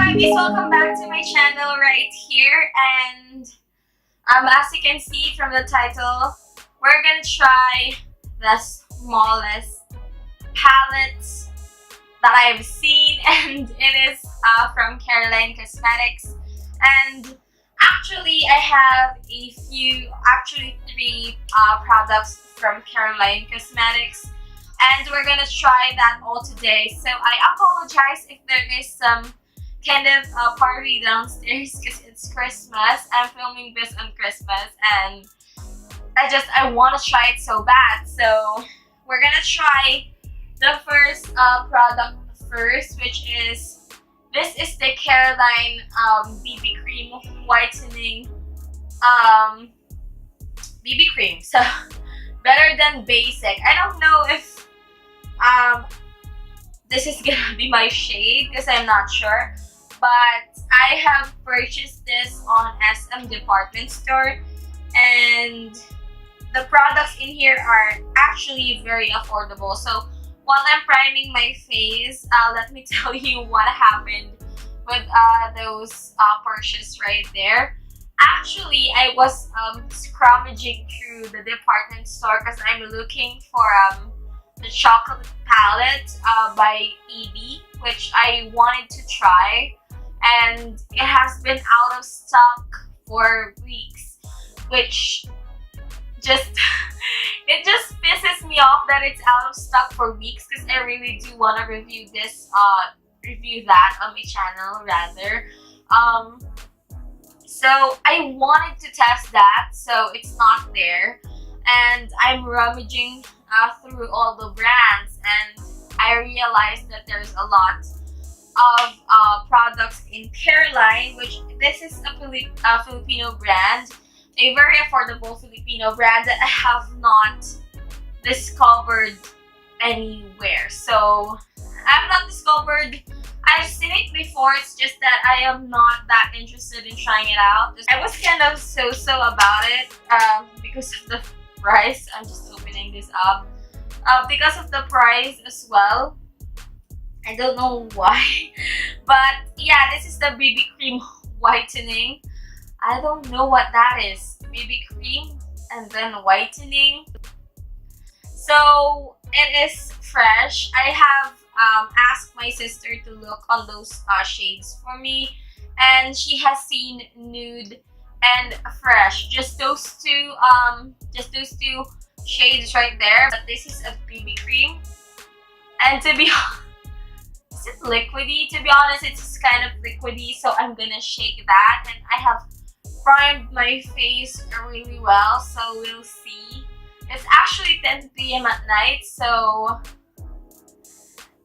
webbies, welcome back to my channel right here. And as you can see from the title, we're gonna try the smallest palette that I've seen, and it is from Careline Cosmetics. And actually I have a few, actually three products from Careline Cosmetics, and we're gonna try that all today. So I apologize if there is some kind of party downstairs because it's Christmas. I'm filming this on Christmas and I want to try it so bad. So we're gonna try the first product first, which is this is the Careline BB cream whitening BB cream. So better than basic. I don't know if this is gonna be my shade because I'm not sure, but I have purchased this on SM department store, and the products in here are actually very affordable. So while I'm priming my face, let me tell you what happened with those purchases right there. Actually, I was scrummaging through the department store because I'm looking for the chocolate palette by EB, which I wanted to try, and it has been out of stock for weeks, which just it just pisses me off that it's out of stock for weeks, because I really do want to review this review that on my channel rather. So I wanted to test that, so it's not there, and I'm rummaging through all the brands, and I realized that there's a lot of products in Careline, which this is a Filipino brand, a very affordable Filipino brand that I have not discovered anywhere. So I've not discovered, I've seen it before, it's just that I am not that interested in trying it out. I was kind of so-so about it because of the price. I'm just opening this up because of the price as well. I don't know why, but yeah, this is the BB cream whitening. I don't know what that is. BB cream and then whitening. So it is fresh. I have asked my sister to look on those shades for me, and she has seen nude and fresh. Just those two shades right there. But this is a BB cream, and to be is it liquidy? To be honest, it's kind of liquidy, so I'm gonna shake that. And I have primed my face really well, so we'll see. It's actually 10 p.m. at night, so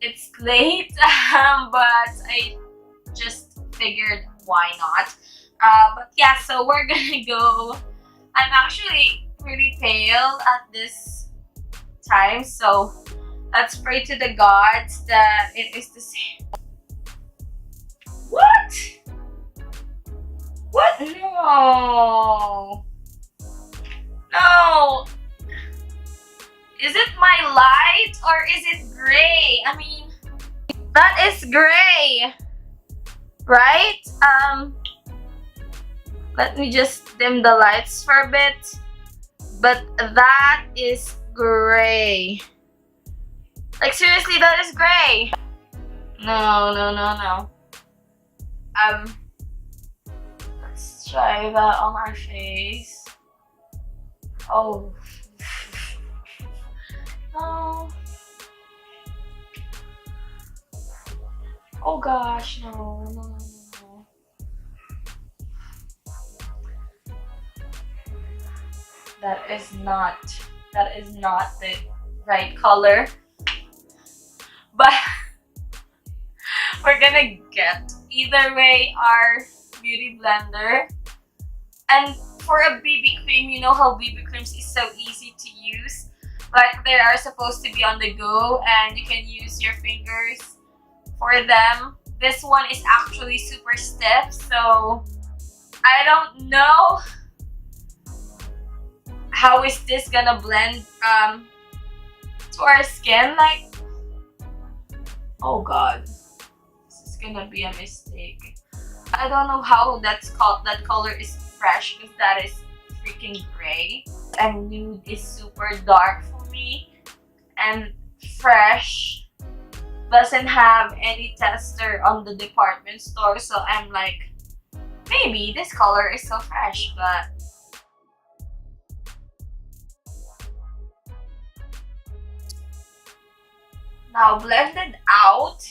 it's late, but I just figured why not. But yeah, so we're gonna go. I'm actually really pale at this time, so let's pray to the gods that it is the same. What? What? No. No. Is it my light or is it gray? I mean, that is gray, right? Let me just dim the lights for a bit. But that is gray. Like, seriously, that is gray. No. Let's try that on our face. Oh. No. Oh gosh, no. That is not the right color. But we're gonna get either way our beauty blender. And for a BB cream, you know how BB creams is so easy to use. Like, they are supposed to be on the go and you can use your fingers for them. This one is actually super stiff, so I don't know how is this gonna blend to our skin. Like, oh god, this is gonna be a mistake. I don't know how that's called. That color is fresh because that is freaking gray. And nude is super dark for me. And fresh doesn't have any tester on the department store, so I'm like, maybe this color is so fresh, but now blended out,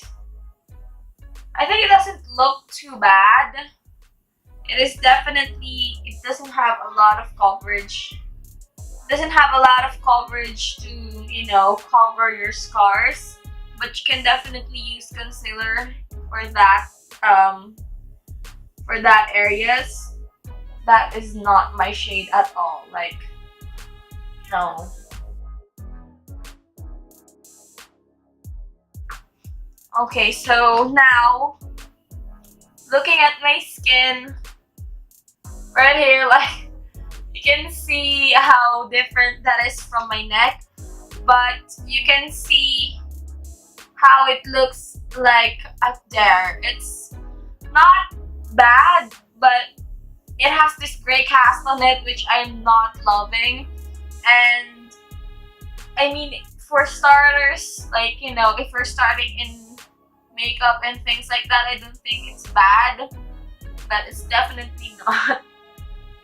I think it doesn't look too bad. It is definitely, it doesn't have a lot of coverage. It doesn't have a lot of coverage to, you know, cover your scars, but you can definitely use concealer for that areas. That is not my shade at all. Like, no. Okay, so now looking at my skin right here, like you can see how different that is from my neck, but you can see how it looks like up there. It's not bad, but it has this gray cast on it, which I'm not loving. And I mean, for starters, like, you know, if we're starting in makeup and things like that, I don't think it's bad, but it's definitely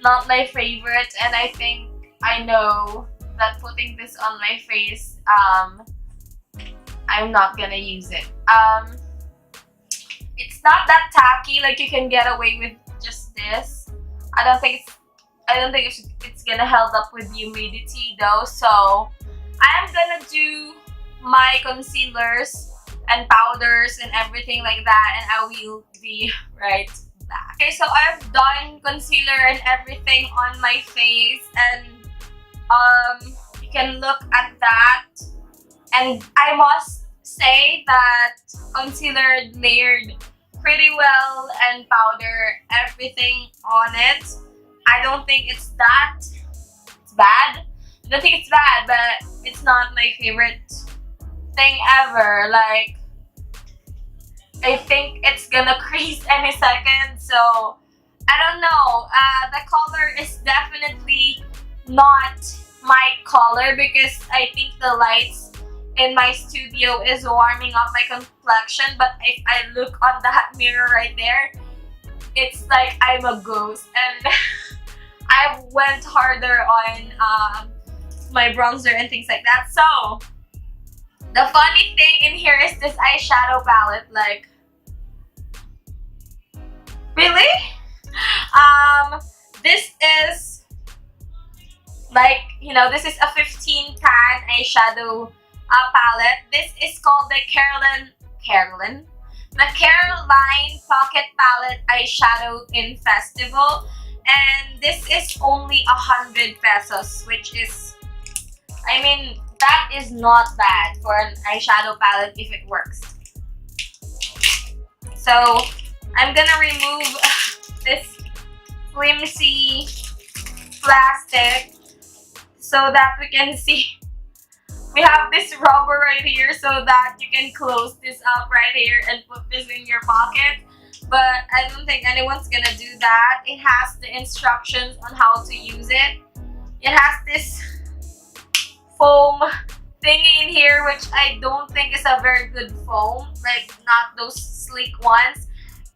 not my favorite. And I think I know that putting this on my face, I'm not gonna use it. It's not that tacky, like you can get away with just this. I don't think it's gonna hold up with humidity though, so I'm gonna do my concealers and powders and everything like that, and I will be right back. Okay, so I've done concealer and everything on my face, and you can look at that, and I must say that concealer layered pretty well, and powder everything on it. I don't think it's bad. I don't think it's bad, but it's not my favorite thing ever. Like, I think it's gonna crease any second, so I don't know. The color is definitely not my color because I think the lights in my studio is warming up my complexion, but if I look on that mirror right there, it's like I'm a ghost, and I went harder on my bronzer and things like that. So the funny thing in here is this eyeshadow palette. Like, really? This is like, you know, this is a 15 pan eyeshadow palette. This is called the Careline Pocket Palette Eyeshadow in Festival, and this is only 100 pesos, which is, I mean, that is not bad for an eyeshadow palette if it works. So I'm gonna remove this flimsy plastic so that we can see. We have this rubber right here so that you can close this up right here and put this in your pocket. But I don't think anyone's gonna do that. It has the instructions on how to use it. It has this foam thingy in here, which I don't think is a very good foam, like not those sleek ones.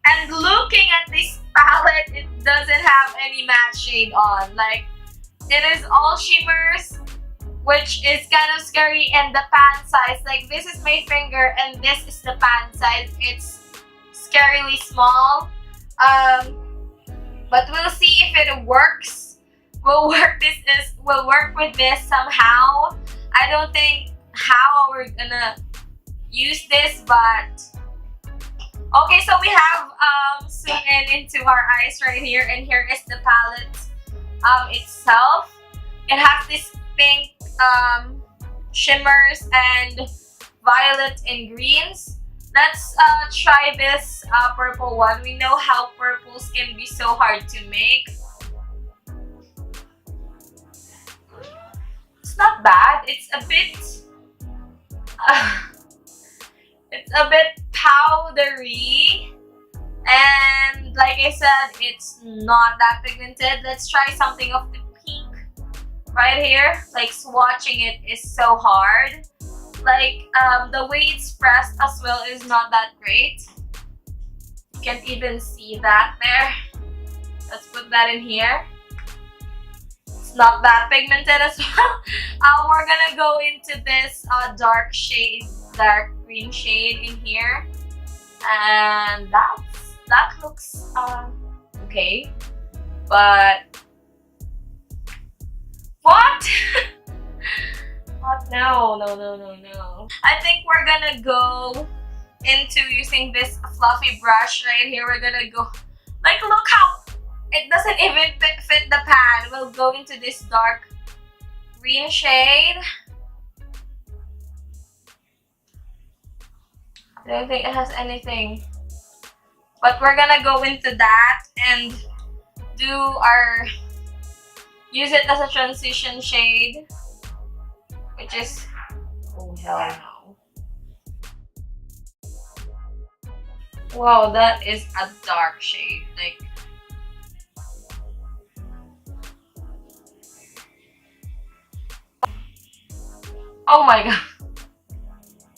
And looking at this palette, it doesn't have any matte shade on. Like, it is all shimmers, which is kind of scary. And the pan size, like, this is my finger and this is the pan size. It's scarily small. But we'll see if it works. We'll work with this somehow. I don't think how we're gonna use this, but okay, so we have zoomed in into our eyes right here, and here is the palette itself. It has this pink shimmers and violet and greens. Let's try this purple one. We know how purples can be so hard to make. It's not bad. It's a bit powdery. And like I said, it's not that pigmented. Let's try something of the pink right here. Like swatching it is so hard. Like the way it's pressed as well is not that great. You can't even see that there. Let's put that in here. It's not that pigmented as well. We're gonna go into this dark green shade in here, and that looks okay. But what? What? No. I think we're gonna go into using this fluffy brush right here. We're gonna go, like, look how it doesn't even fit the pan. We'll go into this dark green shade. I don't think it has anything, but we're gonna go into that and use it as a transition shade, which is, oh hell no. Wow, that is a dark shade. Like, oh my god.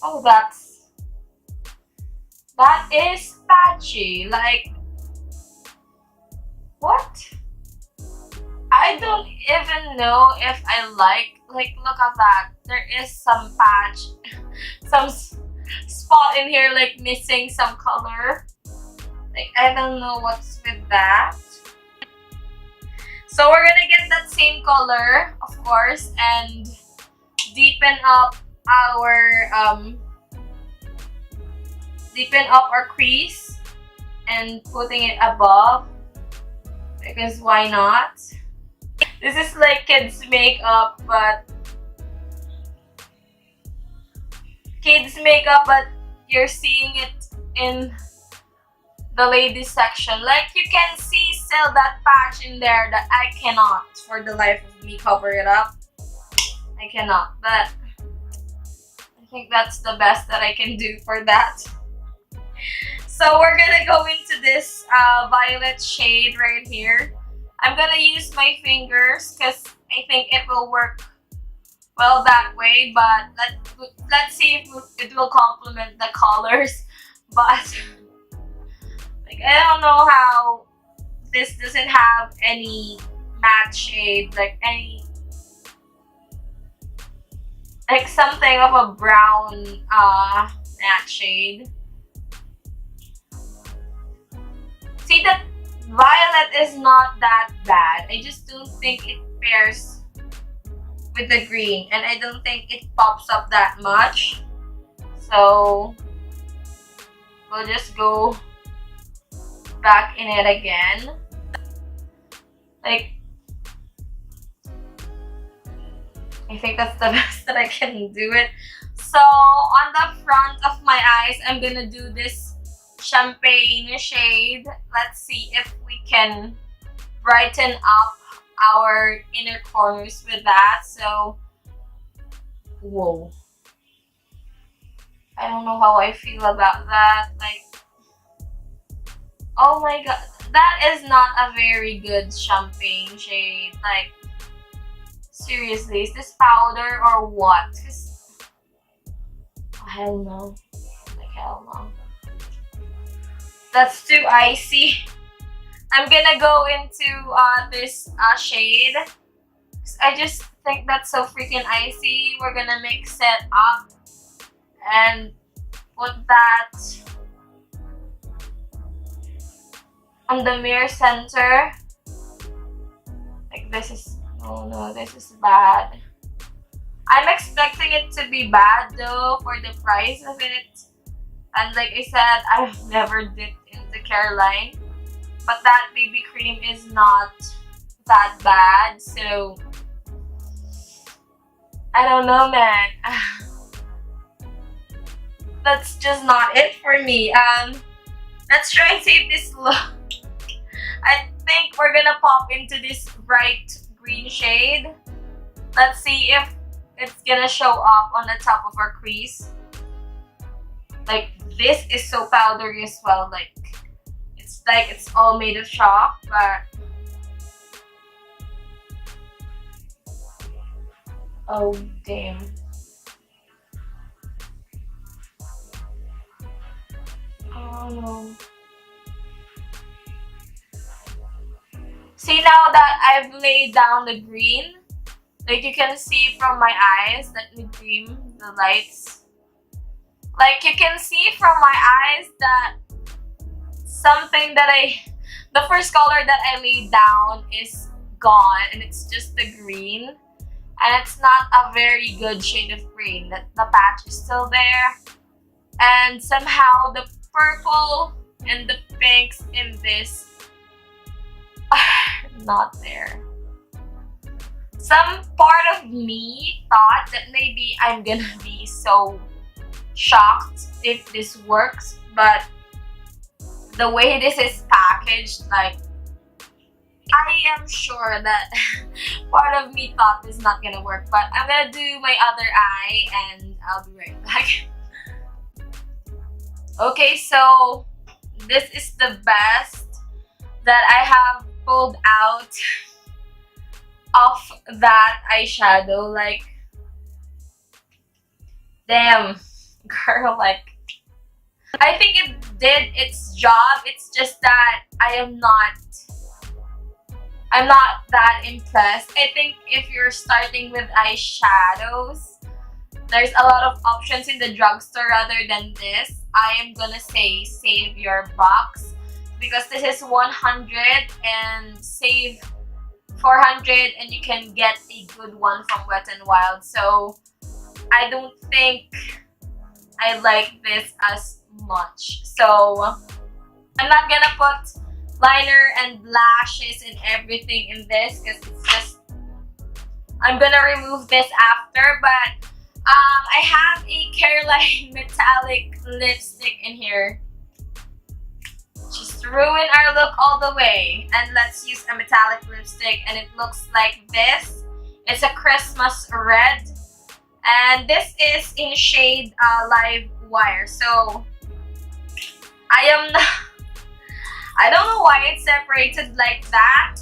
Oh, that is patchy. Like, what? I don't even know if I like, look at that. There is some patch, some spot in here, like missing some color. Like, I don't know what's with that. So we're gonna get that same color, of course, and deepen up our crease and putting it above, because why not? This is like kids makeup, but you're seeing it in the ladies section. Like, you can see still that patch in there that I cannot for the life of me cover it up. I cannot, but I think that's the best that I can do for that. So we're gonna go into this violet shade right here. I'm gonna use my fingers because I think it will work well that way, but let's see if it will complement the colors. But like, I don't know how this doesn't have any matte shade, like something of a brown matte shade. See, that violet is not that bad. I just don't think it pairs with the green, and I don't think it pops up that much. So we'll just go back in it again. Like, I think that's the best that I can do it. So on the front of my eyes, I'm gonna do this champagne shade. Let's see if we can brighten up our inner corners with that. So, whoa, I don't know how I feel about that. Like, oh my god, that is not a very good champagne shade. Like, seriously, is this powder or what? Oh, hell no. Like, hell no. That's too icy. I'm gonna go into this shade. I just think that's so freaking icy. We're gonna mix it up and put that on the mirror center. Like, this is, oh no, this is bad. I'm expecting it to be bad though for the price of it. And like I said, I've never dipped into Careline, but that BB cream is not that bad. So I don't know, man. That's just not it for me. Let's try and save this look. I think we're gonna pop into this bright green shade. Let's see if it's gonna show up on the top of our crease. Like this is so powdery as well. Like it's all made of chalk, but oh damn. Oh no. See, now that I've laid down the green, like you can see from my eyes, let me dim the lights. Like you can see from my eyes that something that the first color that I laid down is gone, and it's just the green. And it's not a very good shade of green. The patch is still there. And somehow the purple and the pinks in this are not there. Some part of me thought that maybe I'm gonna be so shocked if this works, but the way this is packaged, like, I am sure that part of me thought this is not gonna work, but I'm gonna do my other eye and I'll be right back. Okay, so this is the best that I have pulled out of that eyeshadow. Like, damn, girl, like, I think it did its job. It's just that I'm not that impressed. I think if you're starting with eyeshadows, there's a lot of options in the drugstore rather than this. I am gonna say save your bucks because this is 100 and save 400 and you can get a good one from Wet n Wild. So I don't think I like this as much. So I'm not gonna put liner and lashes and everything in this because it's just, I'm gonna remove this after. But I have a Careline metallic lipstick in here. Just ruin our look all the way. And let's use a metallic lipstick, and it looks like this. It's a Christmas red, and this is in shade Live Wire. So I don't know why it's separated like that.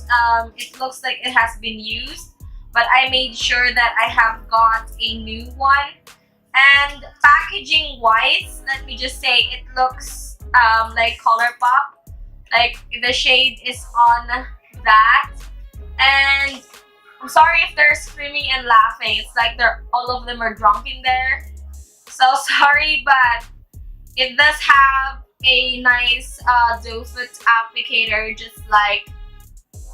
It looks like it has been used, but I made sure that I have got a new one. And packaging wise, let me just say it looks like ColourPop. Like the shade is on that. And I'm sorry if they're screaming and laughing. It's like all of them are drunk in there. So sorry, but it does have a nice doe foot applicator, just like,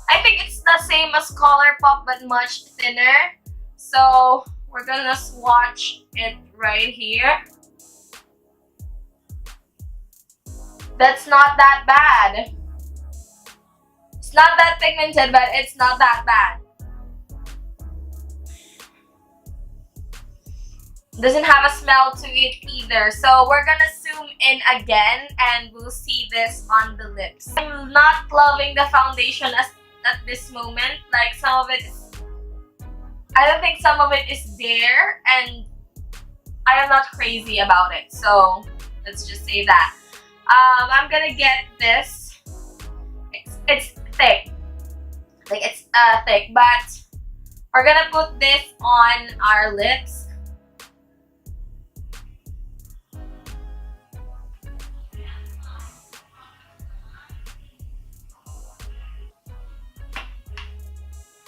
I think it's the same as ColourPop but much thinner. So we're gonna swatch it right here. That's not that bad. It's not that pigmented, but it's not that bad. Doesn't have a smell to it either. So we're gonna zoom in again and we'll see this on the lips. I'm not loving the foundation at this moment. Like, some of it is, I don't think some of it is there, and I am not crazy about it. So let's just say that. I'm gonna get this. It's thick. Like, it's thick, but we're gonna put this on our lips.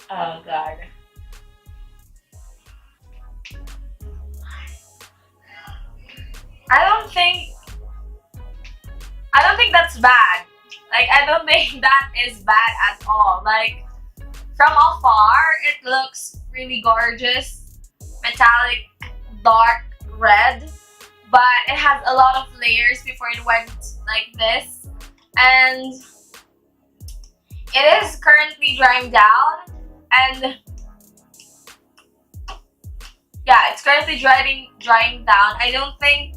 Oh god. I don't think that's bad. Like, I don't think that is bad at all. Like, from afar, it looks really gorgeous. Metallic, dark red. But it has a lot of layers before it went like this. And it is currently drying down. And yeah, it's currently drying down. I don't think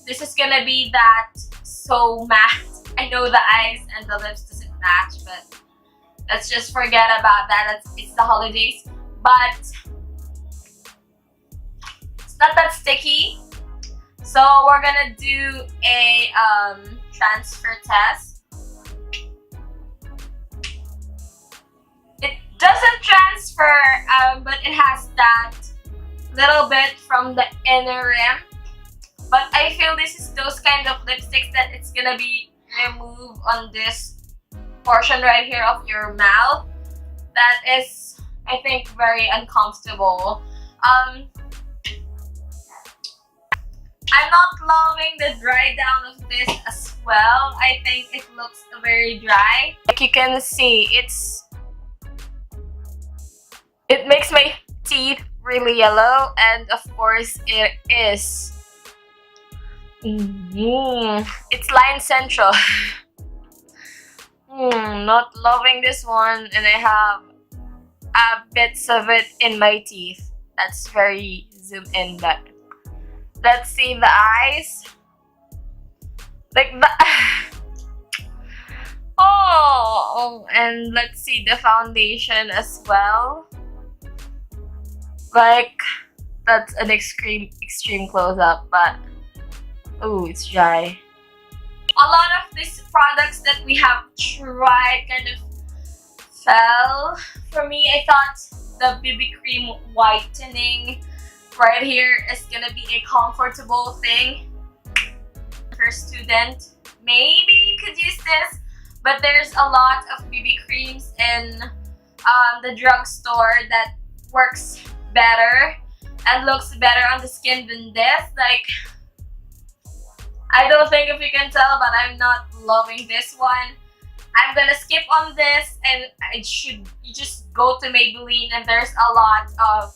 this is gonna be that so matte. I know the eyes and the lips doesn't match, but let's just forget about that. It's the holidays. But it's not that sticky. So we're gonna do a transfer test. It doesn't transfer, but it has that little bit from the inner rim. But I feel this is those kind of lipsticks that it's gonna be removed on this portion right here of your mouth. That is, I think, very uncomfortable. I'm not loving the dry down of this as well. I think it looks very dry. Like you can see, it makes my teeth really yellow, and of course it is. It's line central. Not loving this one, and I have bits of it in my teeth. That's very zoom in, but let's see the eyes. Like the oh, and let's see the foundation as well. Like that's an extreme close up, but oh, it's dry. A lot of these products that we have tried kind of fell for me. I thought the BB cream whitening right here is gonna be a comfortable thing for a student. Maybe you could use this, but there's a lot of BB creams in the drugstore that works better and looks better on the skin than this. Like, I don't think if you can tell, but I'm not loving this one. I'm gonna skip on this, and you just go to Maybelline, and there's a lot of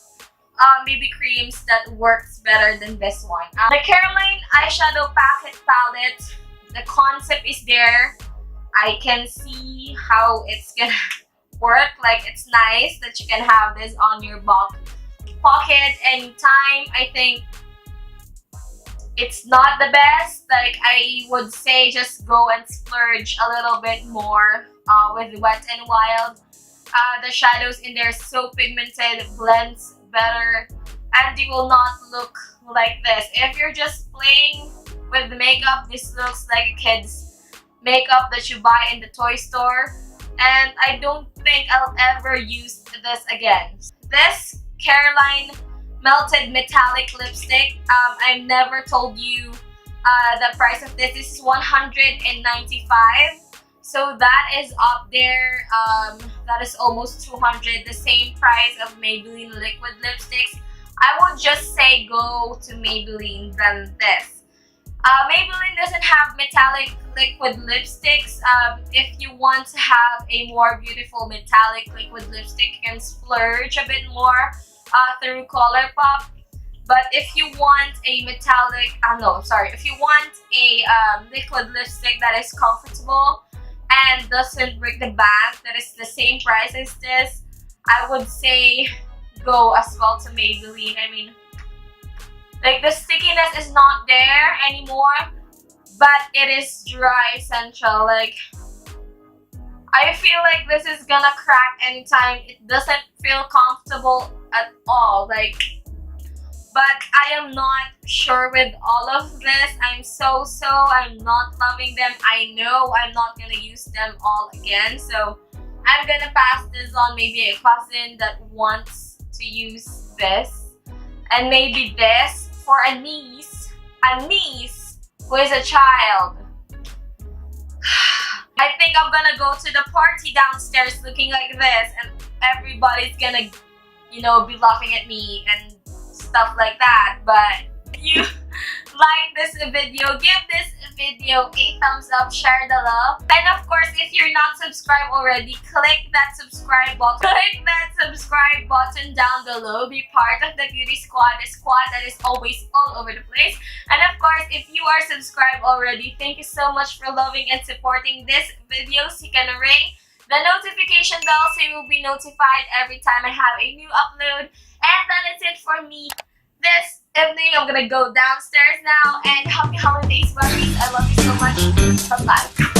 BB creams that works better than this one. The Careline eyeshadow palette, the concept is there. I can see how it's gonna work. Like, it's nice that you can have this on your pocket anytime. I think it's not the best. Like, I would say just go and splurge a little bit more with Wet n Wild. The shadows in there so pigmented, blends better, and you will not look like this. If you're just playing with the makeup, this looks like a kid's makeup that you buy in the toy store, and I don't think I'll ever use this again. This Careline Melted Metallic Lipstick, I never told you the price of this. This is $195, so that is up there. That is almost $200, the same price of Maybelline liquid lipsticks. I would just say go to Maybelline than this. Maybelline doesn't have metallic liquid lipsticks. If you want to have a more beautiful metallic liquid lipstick, you can splurge a bit more through ColourPop. But if you want a metallic, if you want a liquid lipstick that is comfortable and doesn't break the bank, that is the same price as this, I would say go as well to Maybelline. I mean, like, the stickiness is not there anymore, but it is dry central. Like, I feel like this is gonna crack anytime. It doesn't feel comfortable at all. Like, but I am not sure with all of this. I'm not loving them. I know I'm not gonna use them all again, so I'm gonna pass this on maybe a cousin that wants to use this, and maybe this for a niece who is a child. I think I'm gonna go to the party downstairs looking like this, and everybody's gonna, you know, be laughing at me and stuff like that. But if you like this video, give this video a thumbs up, share the love, and of course, if you're not subscribed already, click that subscribe button. Click that subscribe button down below. Be part of the beauty squad, the squad that is always all over the place. And of course, if you are subscribed already, thank you so much for loving and supporting this video. So you can ring the notification bell so you will be notified every time I have a new upload. And that is it for me this evening. I'm gonna go downstairs now, and happy holidays, buddies. I love you so much. Bye-bye.